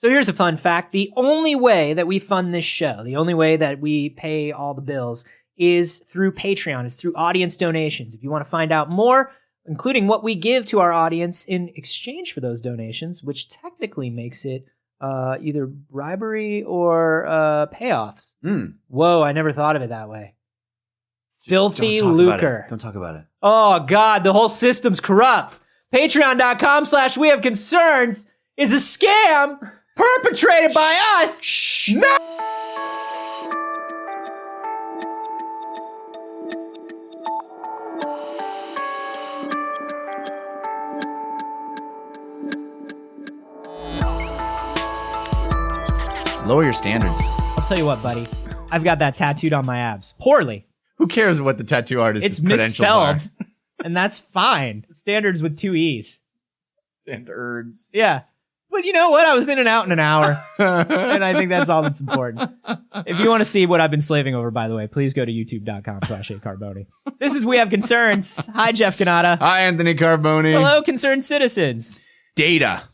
So here's a fun fact. The only way that we fund this show, the only way that we pay all the bills is through Patreon, is through audience donations. If you want to find out more, including what we give to our audience in exchange for those donations, which technically makes it either bribery or payoffs. Whoa, I never thought of it that way. Filthy lucre. Don't talk about it. Oh, God, the whole system's corrupt. Patreon.com/wehaveconcerns is a scam perpetrated by us. Shh. No! Lower your standards. I'll tell you what, buddy. I've got that tattooed on my abs. Poorly. Who cares what the tattoo artist's It's credentials are? misspelled. And that's fine. Standards with 2 E's. Standards. Yeah. But you know what? I was in and out in an hour. And I think that's all that's important. If you want to see what I've been slaving over, by the way, please go to youtube.com/acarboni. This is We Have Concerns. Hi, Jeff Canada. Hi, Anthony Carboni. Hello, concerned citizens. Data.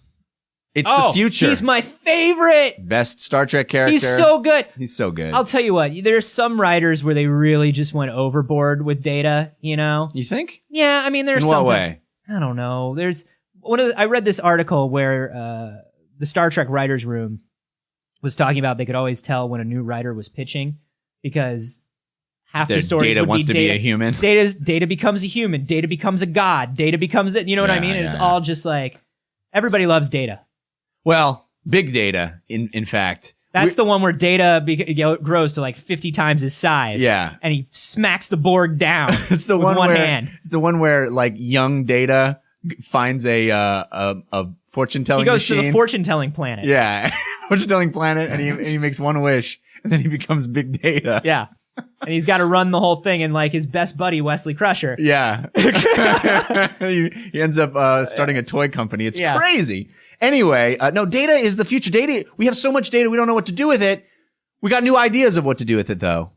It's the future. He's my favorite. Best Star Trek character. He's so good. He's so good. I'll tell you what. There's some writers where they really just went overboard with Data, you know? You think? Yeah, I mean, there's In what way? I don't know. There's I read this article where the Star Trek writers' room was talking about they could always tell when a new writer was pitching because half the stories Data would wants be to be a human. Data becomes a human. Data becomes a god. Data becomes that. You know what I mean? And it's all just like everybody loves Data. Well, big Data, in fact. That's the one where Data grows to like 50 times his size. Yeah. And he smacks the Borg down It's the with one one where hand. It's the one where like young Data finds a fortune telling He goes machine. to the fortune telling planet. Yeah, fortune telling planet, and he makes one wish, and then he becomes Big Data. Yeah. And he's got to run the whole thing, and like his best buddy Wesley Crusher. Yeah. he ends up starting a toy company. It's crazy. Anyway, no, Data is the future. Data. We have so much data, we don't know what to do with it. We got new ideas of what to do with it, though.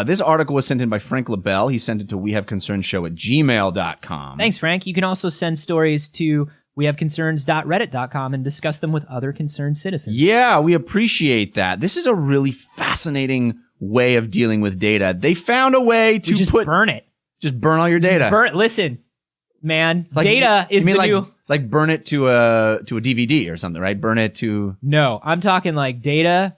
This article was sent in by Frank LaBelle. He sent it to wehaveconcernshow@gmail.com. Thanks, Frank. You can also send stories to wehaveconcerns.reddit.com and discuss them with other concerned citizens. Yeah, we appreciate that. This is a really fascinating way of dealing with data. They found a way to just burn it. Just burn all your data. Listen, man, data is the new... Like burn it to a DVD or something, right? Burn it to... No, I'm talking like data...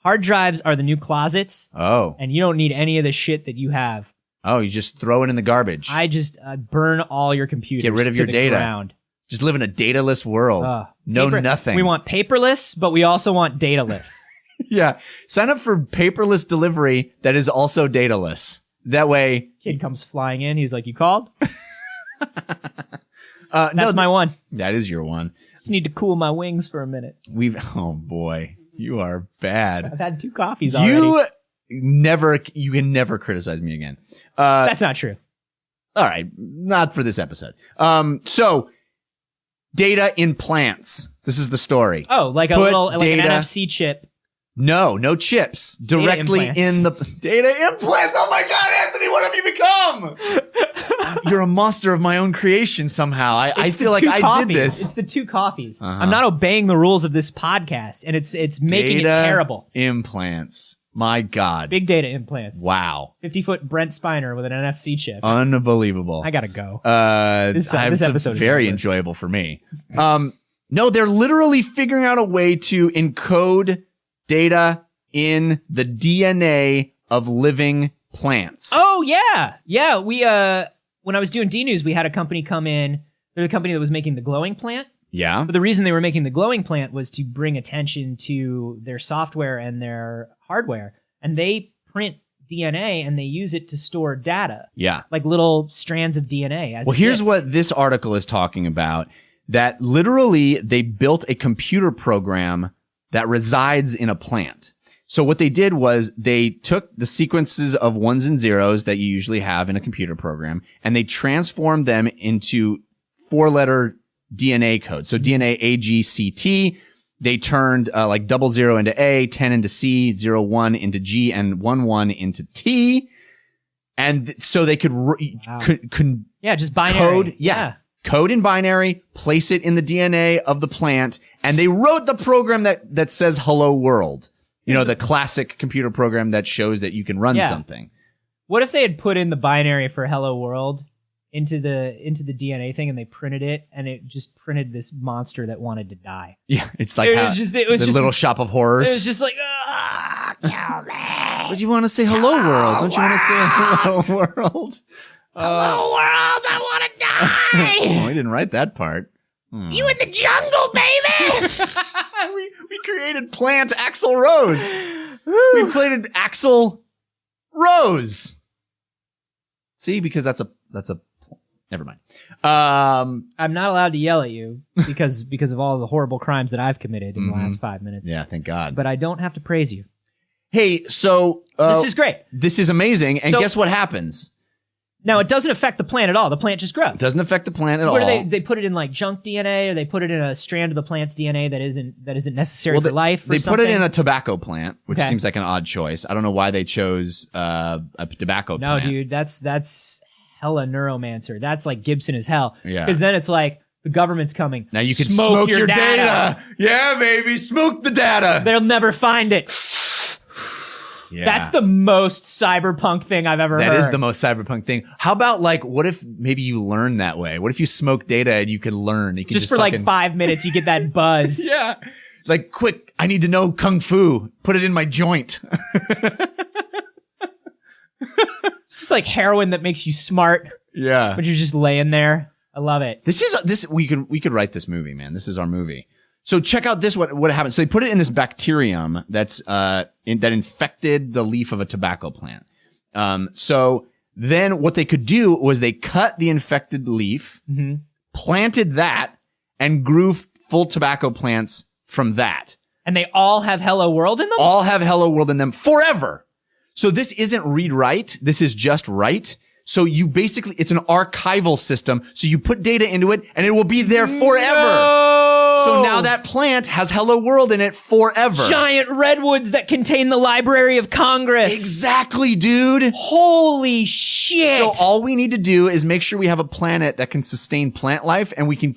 Hard drives are the new closets. Oh. And you don't need any of the shit that you have. Oh, you just throw it in the garbage. I just burn all your computers. Get rid of your data. Ground. Just live in a dataless world. Nothing. We want paperless, but we also want dataless. Yeah. Sign up for paperless delivery that is also dataless. That way... Kid comes flying in. He's like, you called? That's my one. That is your one. Just need to cool my wings for a minute. Oh, boy. You are bad. I've had 2 coffees already. You can never criticize me again. That's not true. All right. Not for this episode. So Data implants. This is the story. Oh, like an NFC chip. No chips. Directly in the data implants. Oh my God, Anthony, what have you become? You're a monster of my own creation somehow. I feel like I did this. It's the 2 coffees. I'm not obeying the rules of this podcast, and it's making it terrible. Implants. My God. Big data implants. Wow. 50-foot Brent Spiner with an NFC chip. Unbelievable. I gotta go. This episode is very enjoyable for me. No, they're literally figuring out a way to encode data in the DNA of living plants. Oh, yeah. Yeah, we, when I was doing D-News, we had a company come in. They're the company that was making the glowing plant. Yeah. But the reason they were making the glowing plant was to bring attention to their software and their hardware. And they print DNA and they use it to store data. Yeah. Like little strands of DNA. Well, here's what this article is talking about. That literally they built a computer program that resides in a plant. So what they did was they took the sequences of ones and zeros that you usually have in a computer program, and they transformed them into 4-letter DNA code. So DNA AGCT. They turned like 00 into A, 10 into C, 01 into G, and 11 into T. And so they could just binary. code. Yeah. code in binary, place it in the DNA of the plant, and they wrote the program that says hello world. You know, the classic computer program that shows that you can run something. What if they had put in the binary for hello world into the DNA thing, and they printed it, and it just printed this monster that wanted to die? Yeah, it's like it was just Little Shop of Horrors. It was just like, kill me. Would you want to say hello world? Don't you want to say hello world? Hello world, I want to die. Oh, I didn't write that part. You in the jungle, baby. we created plant Axl Rose. We created Axl Rose. See, because that's a never mind. I'm not allowed to yell at you because of all the horrible crimes that I've committed in the last 5 minutes. Yeah, thank God. But I don't have to praise you. Hey, so this is great. This is amazing. And guess what happens? Now, it doesn't affect the plant at all. The plant just grows. It doesn't affect the plant at all. What do they put it in like junk DNA, or they put it in a strand of the plant's DNA that isn't necessary for life? They put it in a tobacco plant, which seems like an odd choice. I don't know why they chose a tobacco plant. No, dude, that's hella neuromancer. That's like Gibson as hell. Yeah. Because then it's like the government's coming. Now you can smoke your data. Yeah, baby, smoke the data. They'll never find it. Yeah. That's the most cyberpunk thing I've ever heard. That is the most cyberpunk thing. How about like, what if maybe you learn that way? What if you smoke data and you could learn? You could just for like 5 minutes, you get that buzz. Yeah. Like, quick, I need to know Kung Fu. Put it in my joint. It's just like heroin that makes you smart. Yeah. But you're just laying there. I love it. We could write this movie, man. This is our movie. So check out this, what happened. So they put it in this bacterium that infected the leaf of a tobacco plant. So then what they could do was they cut the infected leaf, planted that, and grew full tobacco plants from that. And they all have Hello World in them? All have Hello World in them forever. So this isn't read-write. This is just write. So you basically, it's an archival system. So you put data into it and it will be there forever. No! So now that plant has Hello World in it forever. Giant redwoods that contain the Library of Congress. Exactly, dude. Holy shit. So all we need to do is make sure we have a planet that can sustain plant life, and we can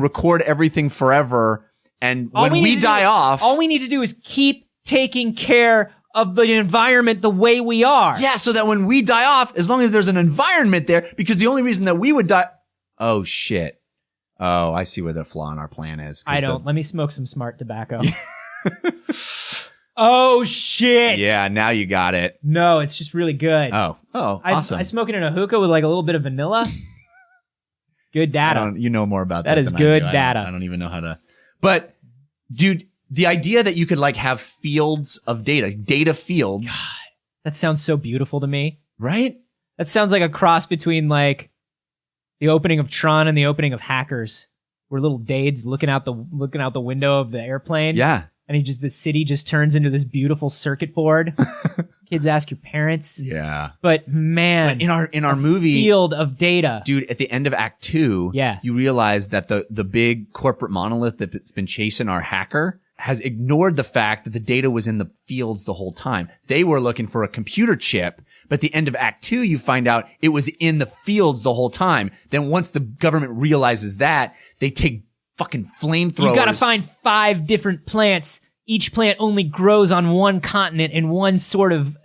record everything forever. And when we die off, all we need to do is keep taking care of the environment the way we are. Yeah, so that when we die off, as long as there's an environment there, because the only reason that we would die... Oh, shit. Oh, I see where the flaw in our plan is. I don't. Let me smoke some smart tobacco. Oh, shit. Yeah, now you got it. No, it's just really good. Oh, awesome. I smoke it in a hookah with like a little bit of vanilla. Good data. You know more about that. That is good data. I don't even know how to... But, dude... The idea that you could like have fields of data fields. God, that sounds so beautiful to me. Right? That sounds like a cross between like the opening of Tron and the opening of Hackers, where little Dade's looking out the window of the airplane. Yeah. And the city just turns into this beautiful circuit board. Kids ask your parents. Yeah. But man, but in our movie, field of data. Dude, at the end of Act 2, you realize that the big corporate monolith that's been chasing our hacker has ignored the fact that the data was in the fields the whole time. They were looking for a computer chip, but at the end of Act 2, you find out it was in the fields the whole time. Then once the government realizes that, they take fucking flamethrowers. You gotta find 5 different plants. Each plant only grows on one continent in one sort of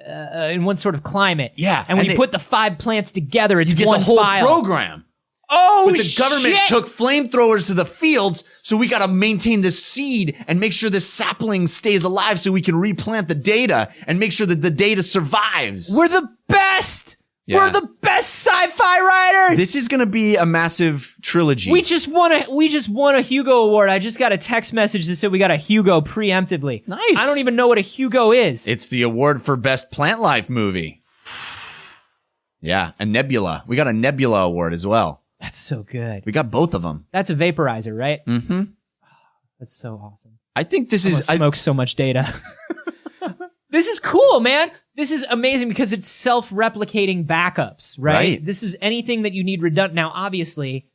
climate. Yeah. And when you put the 5 plants together, it's you get one the whole file. program. Oh, but the government took flamethrowers to the fields, so we got to maintain this seed and make sure this sapling stays alive so we can replant the data and make sure that the data survives. We're the best! Yeah. We're the best sci-fi writers! This is going to be a massive trilogy. We just won a Hugo Award. I just got a text message that said we got a Hugo preemptively. Nice. I don't even know what a Hugo is. It's the award for best plant life movie. Yeah, a Nebula. We got a Nebula award as well. That's so good. We got both of them. That's a vaporizer, right? Mm-hmm. That's so awesome. I think this is... I smoke so much data. This is cool, man. This is amazing because it's self-replicating backups, right? This is anything that you need redundant. Now, obviously,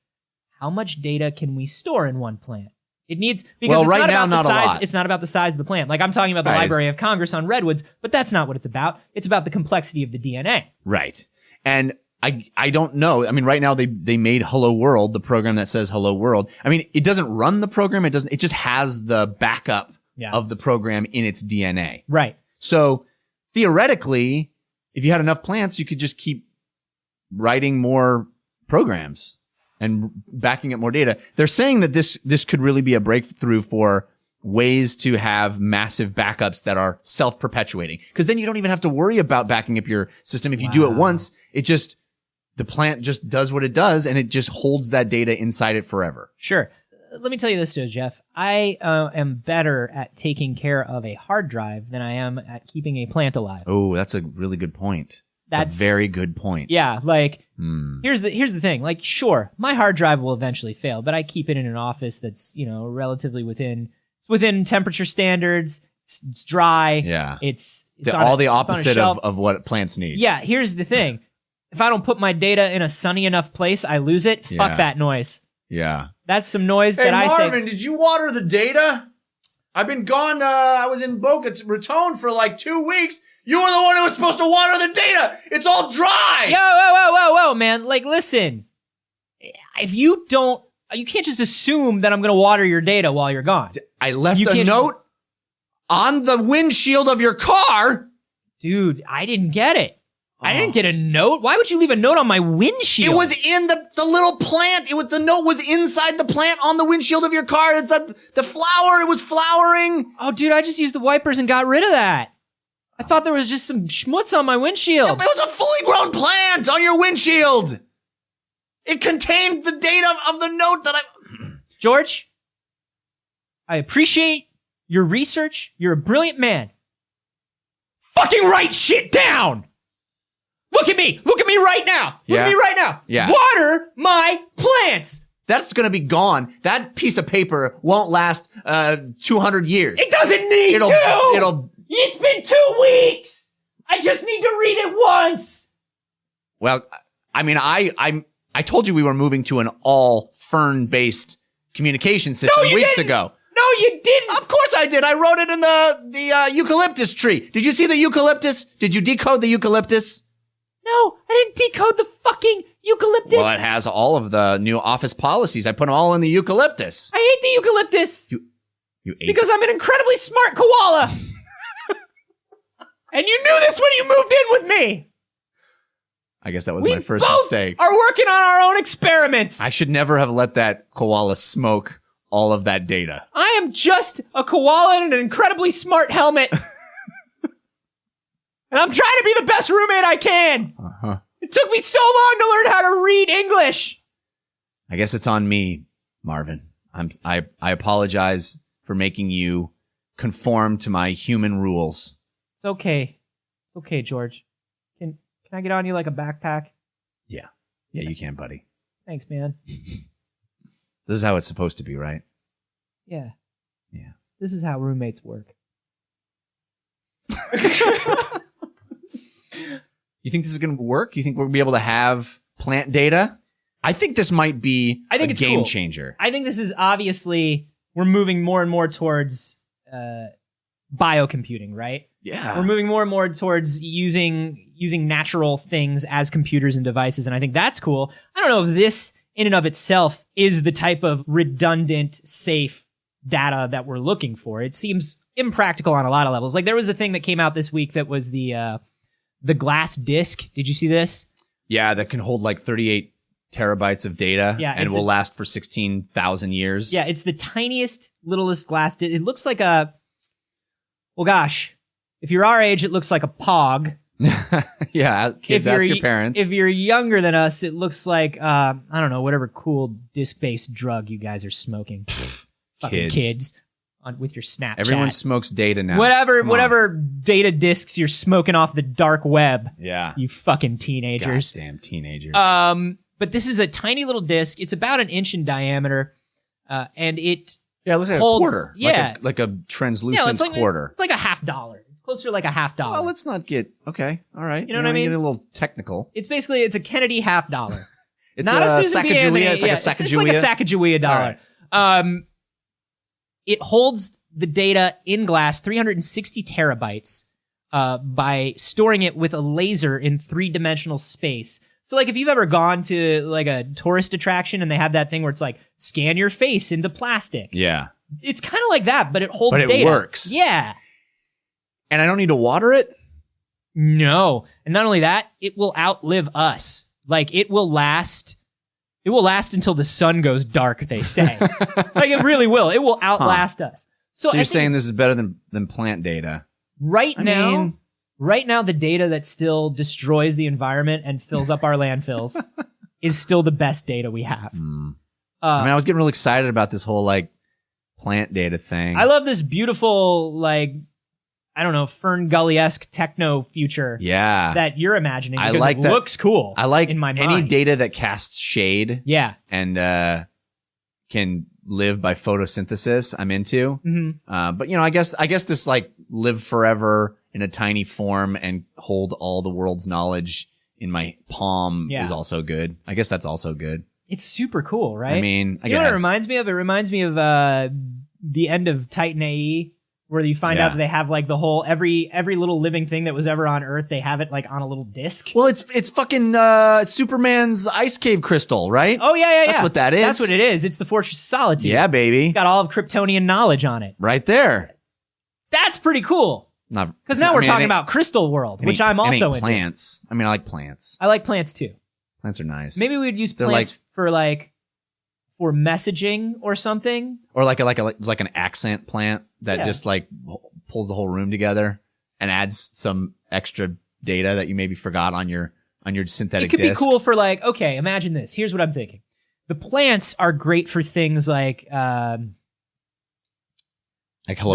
how much data can we store in one plant? It needs... Because right now, not a lot. It's not about the size of the plant. Like, I'm talking about the Library of Congress on redwoods, but that's not what it's about. It's about the complexity of the DNA. Right. And I don't know. I mean, right now they made Hello World, the program that says Hello World. I mean, it doesn't run the program. It just has the backup of the program in its DNA. Right. So theoretically, if you had enough plants, you could just keep writing more programs and backing up more data. They're saying that this could really be a breakthrough for ways to have massive backups that are self-perpetuating. Because then you don't even have to worry about backing up your system. If you do it once, the plant just does what it does, and it just holds that data inside it forever. Sure. Let me tell you this, though, Jeff. I am better at taking care of a hard drive than I am at keeping a plant alive. Oh, that's a really good point. That's a very good point. Yeah, here's the thing. Like, sure, my hard drive will eventually fail, but I keep it in an office that's, relatively within temperature standards. It's dry. Yeah. It's all the opposite of what plants need. Yeah, here's the thing. If I don't put my data in a sunny enough place, I lose it. Fuck that noise. Yeah. That's some noise that I say. Hey, Marvin, did you water the data? I've been gone. I was in Boca Raton for like 2 weeks. You were the one who was supposed to water the data. It's all dry. Whoa, man. Like, listen. If you don't, you can't just assume that I'm going to water your data while you're gone. I left a note on the windshield of your car. Dude, I didn't get it. I didn't get a note. Why would you leave a note on my windshield? It was in the little plant. The note was inside the plant on the windshield of your car. It's the flower. It was flowering. Oh, dude, I just used the wipers and got rid of that. I thought there was just some schmutz on my windshield. It was a fully grown plant on your windshield. It contained the data of the note that George, I appreciate your research. You're a brilliant man. Fucking write shit down. Look at me right now. Look at me right now. Yeah. Water my plants. That's going to be gone. That piece of paper won't last 200 years. It doesn't need to. It's been 2 weeks. I just need to read it once. Well, I mean, I told you we were moving to an all fern-based communication system weeks ago. No, you didn't. Of course I did. I wrote it in the eucalyptus tree. Did you see the eucalyptus? Did you decode the eucalyptus? No, I didn't decode the fucking eucalyptus. Well, it has all of the new office policies. I put them all in the eucalyptus. I hate the eucalyptus. You ate because I'm an incredibly smart koala. And you knew this when you moved in with me. I guess that was my first mistake. We are working on our own experiments. I should never have let that koala smoke all of that data. I am just a koala in an incredibly smart helmet. And I'm trying to be the best roommate I can. Uh-huh. It took me so long to learn how to read English. I guess it's on me, Marvin. I apologize for making you conform to my human rules. It's okay. It's okay, George. Can I get on you like a backpack? Yeah. Yeah, you can, buddy. Thanks, man. This is how it's supposed to be, right? Yeah. Yeah. This is how roommates work. You think this is going to work? You think we're going to be able to have plant data? I think this might be a game changer. I think this is obviously, we're moving more and more towards biocomputing, right? Yeah. We're moving more and more towards using natural things as computers and devices, and I think that's cool. I don't know if this, in and of itself, is the type of redundant, safe data that we're looking for. It seems impractical on a lot of levels. Like, there was a thing that came out this week that was the glass disc. Did you see this? Yeah, that can hold like 38 terabytes of data, and will last for 16,000 years. Yeah, it's the tiniest, littlest glass disc. It looks like a, well, gosh, if you're our age, it looks like a Pog. Yeah, kids, ask your parents. If you're younger than us, it looks like, I don't know, whatever cool disc-based drug you guys are smoking. Fucking kids. With your Snapchat. Everyone smokes data now. Whatever data discs you're smoking off the dark web. Yeah. You fucking teenagers. Goddamn teenagers. But this is a tiny little disc. It's about 1 inch in diameter. And it looks like holds, a quarter. Yeah. Like a translucent quarter. It's like $50. It's closer to like $50. Well, let's not get, okay. All right. You know what I mean? Get a little technical. It's a Kennedy $50. It's not a Susan B. Anthony. It's like a Sacagawea. It's like a Sacagawea dollar. Right. It holds the data in glass, 360 terabytes, by storing it with a laser in 3-dimensional space. So like if you've ever gone to like a tourist attraction and they have that thing where it's like scan your face into plastic. Yeah. It's kind of like that, but it holds But it data. works. Yeah. And I don't need to water it? No. And not only that, it will outlive us. Like it will last until the sun goes dark, they say. Like it really will. It will outlast us. So you're saying this is better than plant data? Right now, the data that still destroys the environment and fills up our landfills is still the best data we have. I was getting really excited about this whole like plant data thing. I love this beautiful, like, I don't know, Fern Gully-esque techno future that you're imagining because I like it that. looks cool. I like in my any mind. data that casts shade and can live by photosynthesis. I'm into. Mm-hmm. But I guess this like live forever in a tiny form and hold all the world's knowledge in my palm is also good. I guess that's also good. It's super cool, right? I mean, I you know guess. what it reminds me of? It reminds me of the end of Titan AE, where you find out that they have like the whole every little living thing that was ever on Earth, they have it like on a little disc. Well, it's fucking Superman's ice cave crystal, right? Oh yeah. That's what that is. That's what it is. It's the Fortress of Solitude. Yeah, baby. It's got all of Kryptonian knowledge on it. Right there. That's pretty cool. Because now we're talking about Crystal World, which I'm also into. Plants. I mean, I like plants. I like plants too. Plants are nice. Maybe we'd use plants for messaging or something. Or like an accent plant that just like pulls the whole room together and adds some extra data that you maybe forgot on your synthetic disc. It could be cool for like, okay, imagine this. Here's what I'm thinking. The plants are great for things like Hello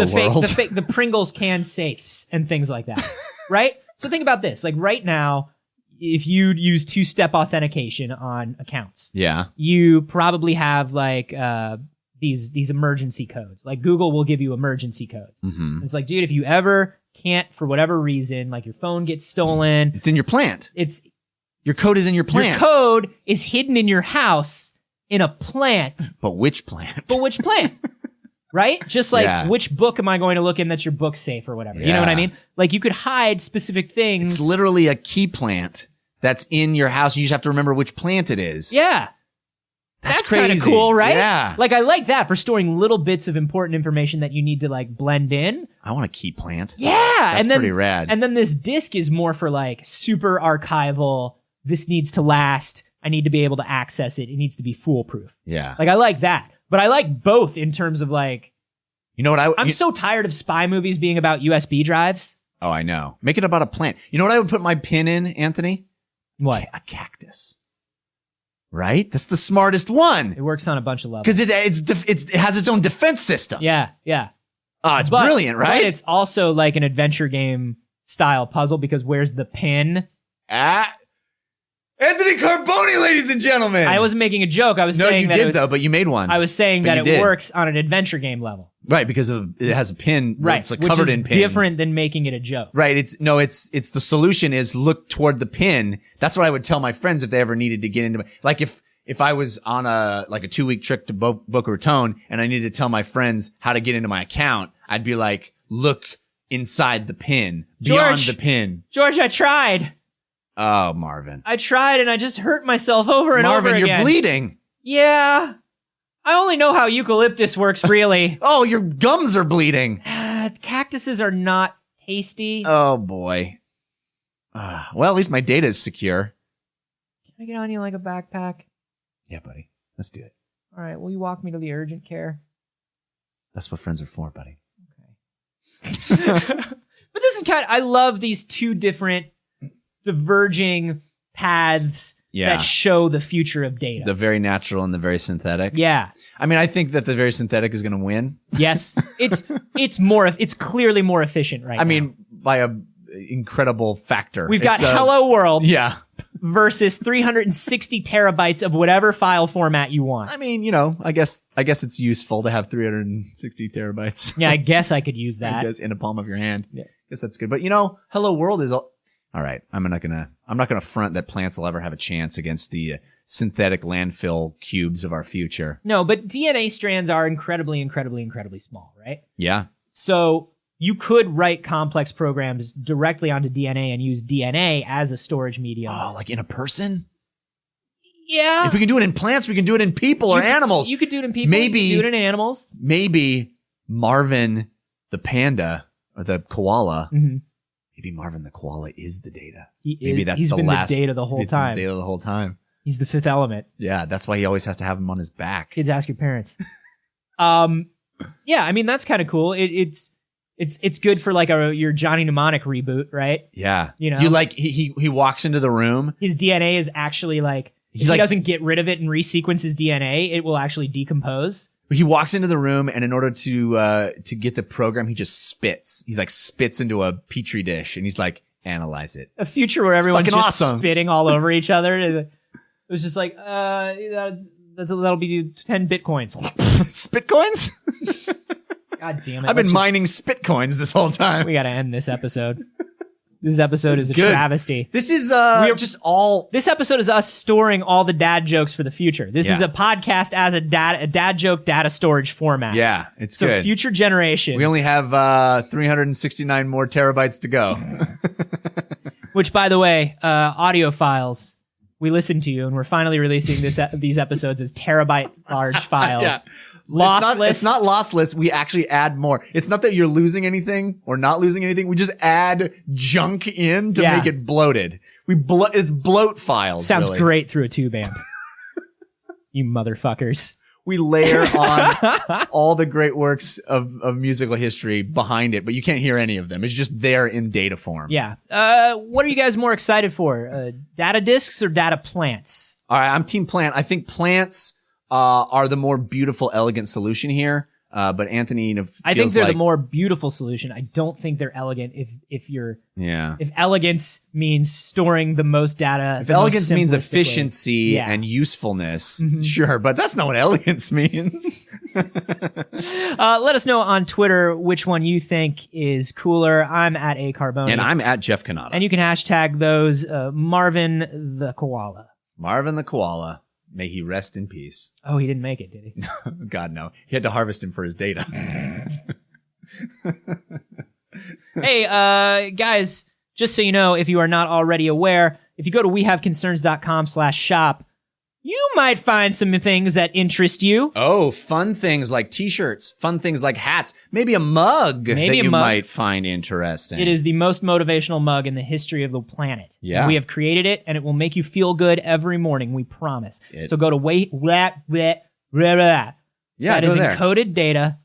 World. The Pringles can safes and things like that. Right? So think about this. Like right now, if you use two-step authentication on accounts, you probably have like these emergency codes. Like Google will give you emergency codes. Mm-hmm. It's like, dude, if you ever can't for whatever reason, like your phone gets stolen, it's in your plant. Your code is in your plant. Your code is hidden in your house in a plant. But which plant? Right? Just like, which book am I going to look in that's your book safe or whatever? You know what I mean? Like, you could hide specific things. It's literally a key plant that's in your house. You just have to remember which plant it is. Yeah. That's crazy. Kind of cool, right? Yeah. Like, I like that for storing little bits of important information that you need to, like, blend in. I want a key plant. Yeah. That's pretty rad. And then this disk is more for, like, super archival. This needs to last. I need to be able to access it. It needs to be foolproof. Yeah. Like, I like that. But I like both in terms of like, you know what I'm so tired of spy movies being about USB drives. Oh, I know. Make it about a plant. You know what I would put my pin in, Anthony? What? A cactus. Right? That's the smartest one. It works on a bunch of levels. Because it has its own defense system. Yeah. Oh, it's brilliant, right? But it's also like an adventure game style puzzle because where's the pin? Anthony Carboni, ladies and gentlemen. I wasn't making a joke. I was saying that. No, you did though, but you made one. I was saying that it works on an adventure game level. Right, because it has a pin. Right, it's like covered in pins. Which is different than making it a joke. Right. It's the solution is look toward the pin. That's what I would tell my friends if they ever needed to get into like if I was on a 2-week trip to Boca Raton and I needed to tell my friends how to get into my account, I'd be like, look inside the pin, beyond the pin. George, I tried. Oh, Marvin. I tried and I just hurt myself over and over again. Marvin, you're bleeding. Yeah. I only know how eucalyptus works, really. Oh, your gums are bleeding. Cactuses are not tasty. Oh, boy. Well, at least my data is secure. Can I get on you like a backpack? Yeah, buddy. Let's do it. All right. Will you walk me to the urgent care? That's what friends are for, buddy. Okay. But this is I love these two different diverging paths that show the future of data. The very natural and the very synthetic. Yeah. I mean, I think that the very synthetic is going to win. Yes. It's clearly more efficient right now. I mean, by a incredible factor. We've got Hello World. Yeah. Versus 360 terabytes of whatever file format you want. I mean, I guess it's useful to have 360 terabytes. Yeah, I guess I could use that. I guess in the palm of your hand. Yeah. I guess that's good. But Hello World is all right. I'm not gonna front that plants will ever have a chance against the synthetic landfill cubes of our future. No, but DNA strands are incredibly, incredibly, incredibly small, right? Yeah. So you could write complex programs directly onto DNA and use DNA as a storage medium. Oh, like in a person? Yeah. If we can do it in plants, we can do it in people or animals. You could do it in people. Maybe you could do it in animals. Maybe Marvin the panda or the koala. Mm-hmm. Maybe Marvin the koala is the data. He's been the data the whole time. The whole time. He's the fifth element. Yeah, that's why he always has to have him on his back. Kids, ask your parents. Yeah, I mean that's kind of cool. It's good for like your Johnny Mnemonic reboot, right? Yeah, you know, he walks into the room. His DNA is actually like if he doesn't get rid of it and resequence his DNA, it will actually decompose. He walks into the room, and in order to get the program, he just spits. He like spits into a petri dish, and he's like, analyze it. A future where everyone's just awesome. spitting all over each other. It was just like, that'll be 10 bitcoins. Spitcoins? God damn it! I've been mining spitcoins this whole time. We got to end this episode. This episode is a good. travesty. This is This episode is us storing all the dad jokes for the future. This is a podcast as a dad joke data storage format. Yeah, it's so good. Future generations. We only have 369 more terabytes to go. Which, by the way, audio files. We listened to you, and we're finally releasing these episodes as terabyte large files. Yeah. Lossless. It's not lossless. We actually add more. It's not that you're losing anything or not losing anything. We just add junk in to make it bloated. It's bloat files. Sounds really great through a tube amp. You motherfuckers. We layer on all the great works of musical history behind it, but you can't hear any of them. It's just there in data form. Yeah. What are you guys more excited for? Data disks or data plants? All right, I'm team plant. I think plants are the more beautiful, elegant solution here. But Anthony, I think they're the more beautiful solution. I don't think they're elegant. If elegance means storing the most data, if elegance means efficiency and usefulness, sure, but that's not what elegance means. Let us know on Twitter which one you think is cooler. I'm at A Carboni, and I'm at Jeff Canada, and you can hashtag those Marvin the koala. Marvin the koala. May he rest in peace. Oh, he didn't make it, did he? God, no. He had to harvest him for his data. Hey, guys, just so you know, if you are not already aware, if you go to wehaveconcerns.com/shop, you might find some things that interest you. Oh, fun things like t-shirts, fun things like hats, maybe a mug that you might find interesting. It is the most motivational mug in the history of the planet. Yeah. And we have created it, and it will make you feel good every morning, we promise. So go to that is encoded data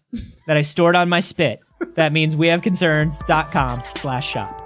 that I stored on my spit. That means wehaveconcerns.com/shop.